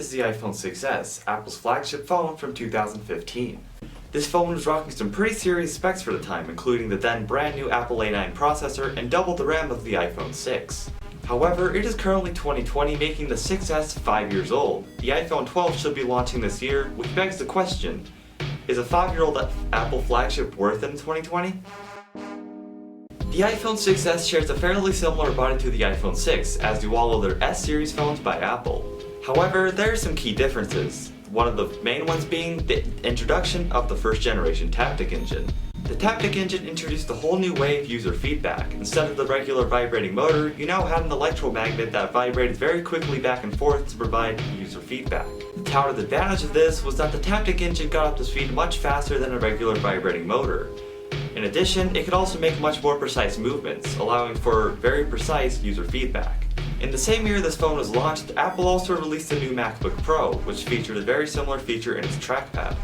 is the iPhone 6s, Apple's flagship phone from 2015. This phone was rocking some pretty serious specs for the time, including the then brand new Apple A9 processor and double the RAM of the iPhone 6. However, it is currently 2020, making the 6s 5 years old. The iPhone 12 should be launching this year, which begs the question, is a 5-year-old Apple flagship worth it in 2020? The iPhone 6s shares a fairly similar body to the iPhone 6, as do all other S-series phones by Apple. However, there are some key differences, one of the main ones being the introduction of the first generation Taptic engine. The Taptic engine introduced a whole new way of user feedback. Instead of the regular vibrating motor, you now had an electromagnet that vibrated very quickly back and forth to provide user feedback. The touted advantage of this was that the Taptic engine got up to speed much faster than a regular vibrating motor. In addition, it could also make much more precise movements, allowing for very precise user feedback. In the same year this phone was launched, Apple also released a new MacBook Pro, which featured a very similar feature in its trackpad.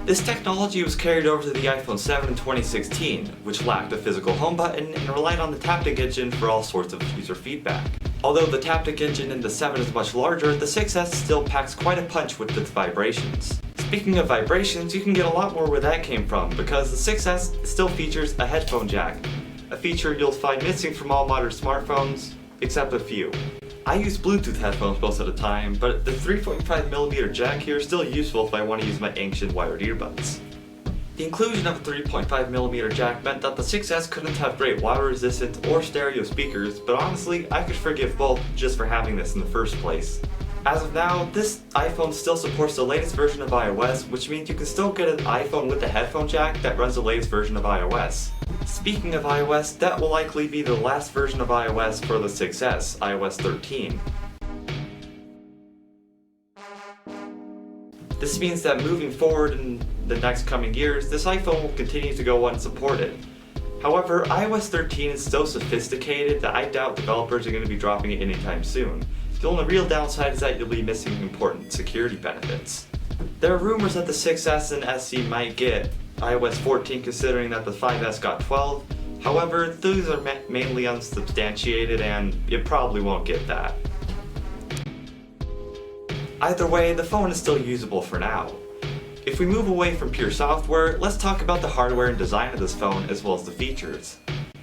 This technology was carried over to the iPhone 7 in 2016, which lacked a physical home button and relied on the Taptic engine for all sorts of user feedback. Although the Taptic engine in the 7 is much larger, the 6s still packs quite a punch with its vibrations. Speaking of vibrations, you can get a lot more where that came from, because the 6s still features a headphone jack, a feature you'll find missing from all modern smartphones, except a few. I use Bluetooth headphones most of the time, but the 3.5mm jack here is still useful if I want to use my ancient wired earbuds. The inclusion of a 3.5mm jack meant that the 6s couldn't have great water resistant or stereo speakers, but honestly, I could forgive both just for having this in the first place. As of now, this iPhone still supports the latest version of iOS, which means you can still get an iPhone with a headphone jack that runs the latest version of iOS. Speaking of iOS, that will likely be the last version of iOS for the 6s, iOS 13. This means that moving forward in the next coming years, this iPhone will continue to go unsupported. However, iOS 13 is so sophisticated that I doubt developers are going to be dropping it anytime soon. The only real downside is that you'll be missing important security benefits. There are rumors that the 6s and SE might get iOS 14 considering that the 5s got 12. However, those are mainly unsubstantiated and it probably won't get that. Either way, the phone is still usable for now. If we move away from pure software, let's talk about the hardware and design of this phone as well as the features.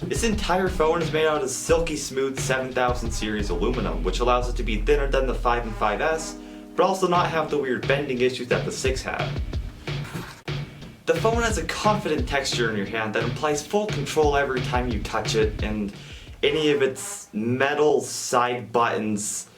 This entire phone is made out of silky smooth 7000 series aluminum, which allows it to be thinner than the 5 and 5s, but also not have the weird bending issues that the 6 had. The phone has a confident texture in your hand that implies full control every time you touch it, and any of its metal side buttons,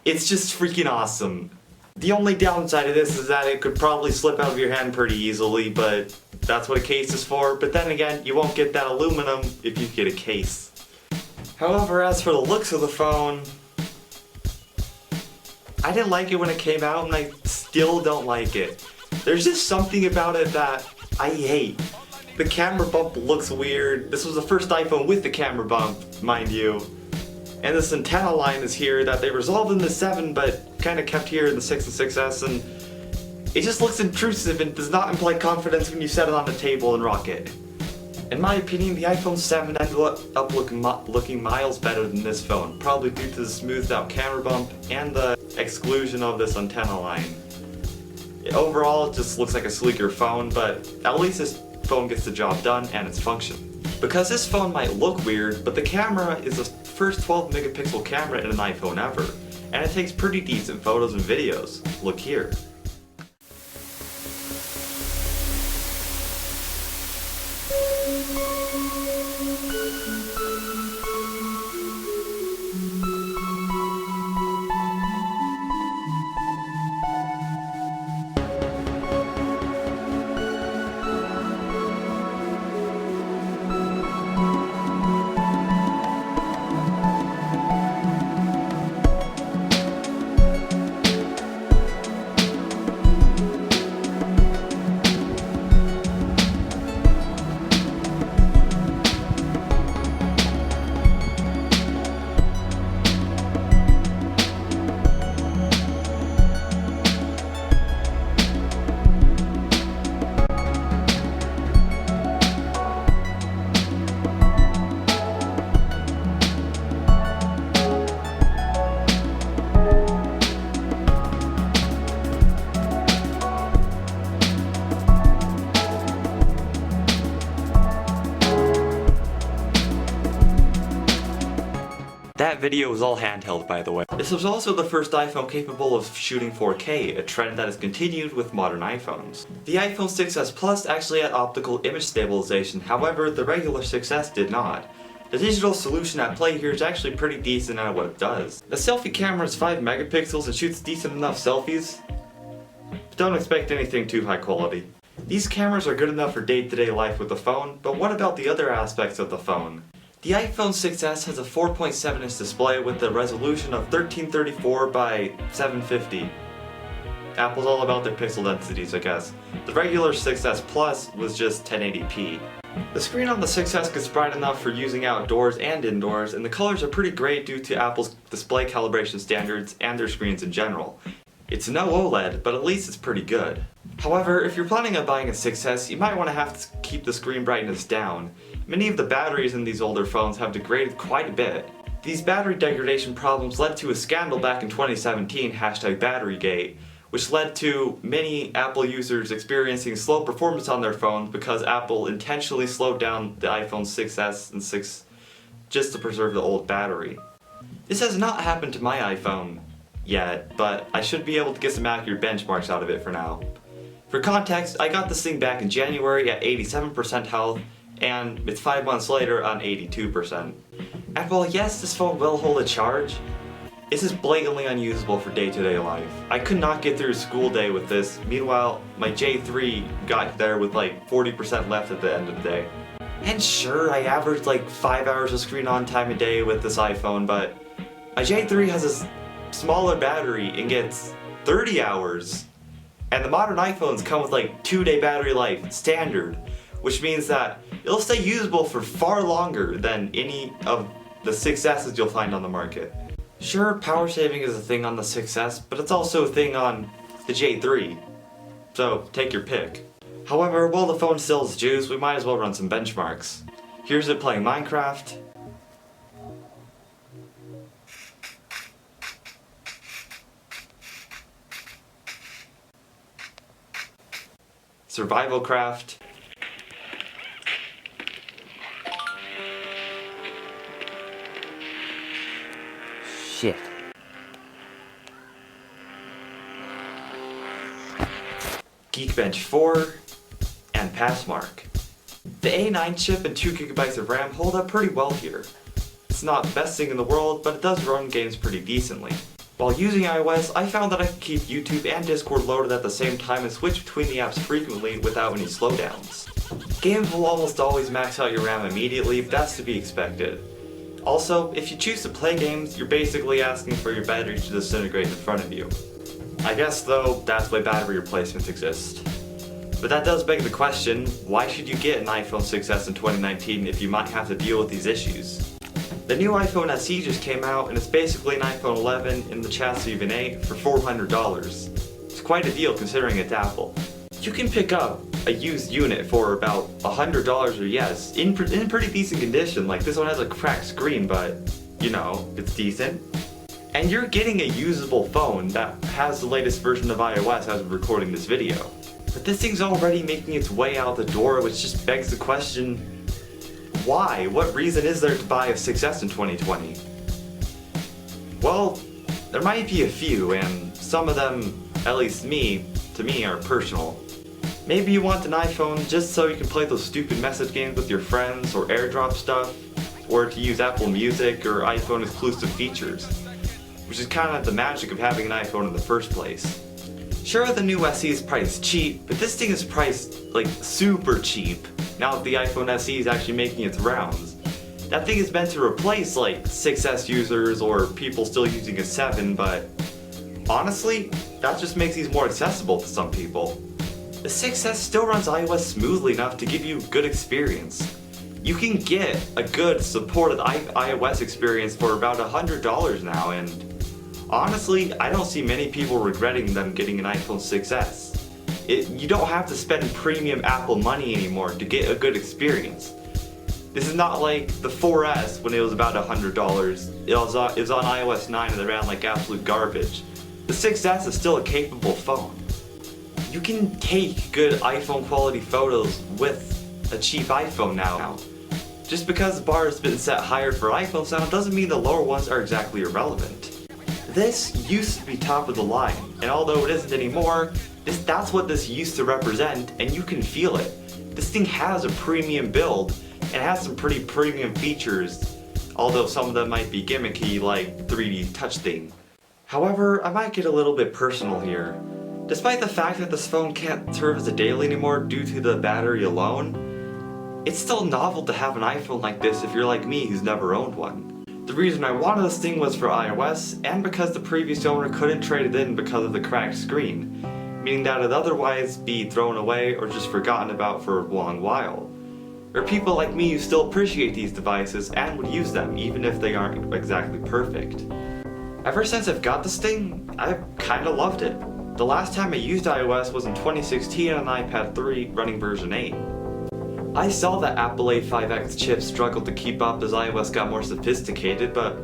it's just freaking awesome. The only downside of this is that it could probably slip out of your hand pretty easily, but that's what a case is for. But then again, you won't get that aluminum if you get a case. However, as for the looks of the phone, I didn't like it when it came out and I still don't like it. There's just something about it that I hate. The camera bump looks weird. This was the first iPhone with the camera bump, mind you. And this antenna line is here that they resolved in the 7 but kind of kept here in the 6 and 6s, and it just looks intrusive and does not imply confidence when you set it on the table and rock it. In my opinion, the iPhone 7 ended up looking miles better than this phone, probably due to the smoothed out camera bump and the exclusion of this antenna line. Overall, it just looks like a sleeker phone, but at least this phone gets the job done and its function. Because this phone might look weird, but the camera is the first 12 megapixel camera in an iPhone ever, and it takes pretty decent photos and videos. Look here. video was all handheld, by the way. This was also the first iPhone capable of shooting 4K, a trend that has continued with modern iPhones. The iPhone 6s Plus actually had optical image stabilization, however the regular 6s did not. The digital solution at play here is actually pretty decent at what it does. The selfie camera is 5 megapixels and shoots decent enough selfies, but don't expect anything too high quality. These cameras are good enough for day-to-day life with the phone, but what about the other aspects of the phone? The iPhone 6s has a 4.7-inch display with a resolution of 1334 by 750. Apple's all about their pixel densities, I guess. The regular 6s Plus was just 1080p. The screen on the 6s gets bright enough for using outdoors and indoors, and the colors are pretty great due to Apple's display calibration standards and their screens in general. It's no OLED, but at least it's pretty good. However, if you're planning on buying a 6s, you might want to have to keep the screen brightness down. Many of the batteries in these older phones have degraded quite a bit. These battery degradation problems led to a scandal back in 2017, #BatteryGate, which led to many Apple users experiencing slow performance on their phones because Apple intentionally slowed down the iPhone 6s and 6 just to preserve the old battery. This has not happened to my iPhone yet, but I should be able to get some accurate benchmarks out of it for now. For context, I got this thing back in January at 87% health, and it's 5 months later on 82%. And while yes, this phone will hold a charge, this is blatantly unusable for day-to-day life. I could not get through a school day with this, meanwhile my J3 got there with like 40% left at the end of the day. And sure, I averaged like 5 hours of screen on time a day with this iPhone, but my J3 has a smaller battery and gets 30 hours. And the modern iPhones come with like 2-day battery life standard, which means that it'll stay usable for far longer than any of the 6s's you'll find on the market. Sure, power saving is a thing on the 6s, but it's also a thing on the J3, so take your pick. However, while the phone still has juice, we might as well run some benchmarks. Here's it playing Minecraft. Survival Craft. Shit. Geekbench 4, and Passmark. The A9 chip and 2GB of RAM hold up pretty well here. It's not the best thing in the world, but it does run games pretty decently. While using iOS, I found that I could keep YouTube and Discord loaded at the same time and switch between the apps frequently without any slowdowns. Games will almost always max out your RAM immediately, but that's to be expected. Also, if you choose to play games, you're basically asking for your battery to disintegrate in front of you. I guess though, that's why battery replacements exist. But that does beg the question, why should you get an iPhone 6s in 2019 if you might have to deal with these issues? The new iPhone SE just came out and it's basically an iPhone 11 in the chassis of an 8 for $400. It's quite a deal considering it's Apple. You can pick up a used unit for about $100 or yes, in pretty decent condition. Like this one has a cracked screen, but you know, it's decent. And you're getting a usable phone that has the latest version of iOS as of recording this video. But this thing's already making its way out the door, which just begs the question, why? What reason is there to buy a 6s in 2020? Well, there might be a few, and some of them, at least to me, are personal. Maybe you want an iPhone just so you can play those stupid message games with your friends or AirDrop stuff, or to use Apple Music or iPhone exclusive features, which is kind of the magic of having an iPhone in the first place. Sure, the new SE is priced cheap, but this thing is priced like super cheap now that the iPhone SE is actually making its rounds. That thing is meant to replace like 6s users or people still using a 7, but honestly, that just makes these more accessible to some people. The 6s still runs iOS smoothly enough to give you a good experience. You can get a good supported iOS experience for about $100 now, and honestly, I don't see many people regretting them getting an iPhone 6s. You don't have to spend premium Apple money anymore to get a good experience. This is not like the 4S when it was about $100. It was on iOS 9 and it ran like absolute garbage. The 6s is still a capable phone. You can take good iPhone quality photos with a cheap iPhone now. Just because the bar has been set higher for iPhones now doesn't mean the lower ones are exactly irrelevant. This used to be top of the line, and although it isn't anymore, that's what this used to represent, and you can feel it. This thing has a premium build, and has some pretty premium features, although some of them might be gimmicky like 3D touch thing. However, I might get a little bit personal here. Despite the fact that this phone can't serve as a daily anymore due to the battery alone, it's still novel to have an iPhone like this if you're like me who's never owned one. The reason I wanted this thing was for iOS, and because the previous owner couldn't trade it in because of the cracked screen, meaning that it'd otherwise be thrown away or just forgotten about for a long while. There are people like me who still appreciate these devices and would use them even if they aren't exactly perfect. Ever since I've got this thing, I've kinda loved it. The last time I used iOS was in 2016 on an iPad 3 running version 8. I saw that Apple A5X chips struggled to keep up as iOS got more sophisticated, but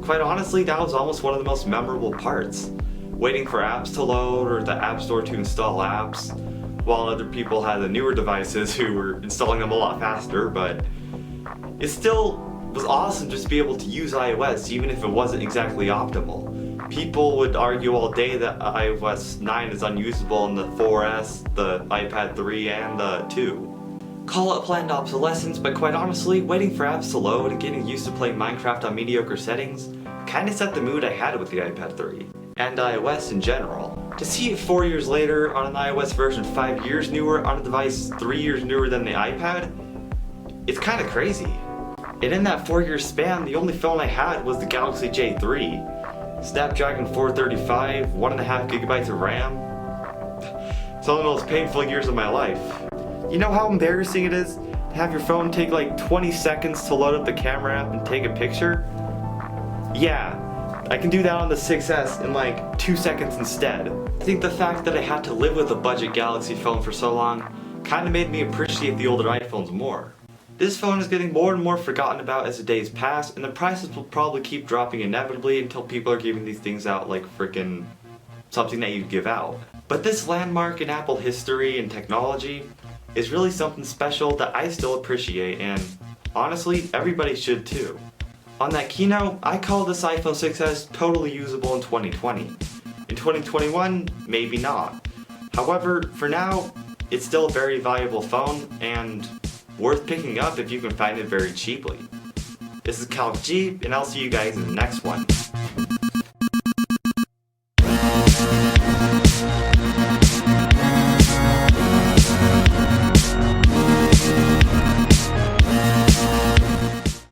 quite honestly that was almost one of the most memorable parts. Waiting for apps to load or the App Store to install apps, while other people had the newer devices who were installing them a lot faster, but it still was awesome just to be able to use iOS even if it wasn't exactly optimal. People would argue all day that iOS 9 is unusable on the 4S, the iPad 3, and the 2. Call it planned obsolescence, but quite honestly, waiting for apps to load and getting used to playing Minecraft on mediocre settings kinda set the mood I had with the iPad 3, and iOS in general. To see it 4 years later on an iOS version 5 years newer on a device 3 years newer than the iPad, it's kinda crazy. And in that 4-year span, the only phone I had was the Galaxy J3. Snapdragon 435, 1.5 gigabytes of RAM. Some of the most painful years of my life. You know how embarrassing it is to have your phone take like 20 seconds to load up the camera app and take a picture? Yeah, I can do that on the 6S in like 2 seconds instead. I think the fact that I had to live with a budget Galaxy phone for so long kinda made me appreciate the older iPhones more. This phone is getting more and more forgotten about as the days pass, and the prices will probably keep dropping inevitably until people are giving these things out like frickin' something that you'd give out. But this landmark in Apple history and technology is really something special that I still appreciate, and honestly, everybody should too. On that keynote, I call this iPhone 6S totally usable in 2020. In 2021, maybe not. However, for now, it's still a very valuable phone, and worth picking up if you can find it very cheaply. This is Calc G, and I'll see you guys in the next one.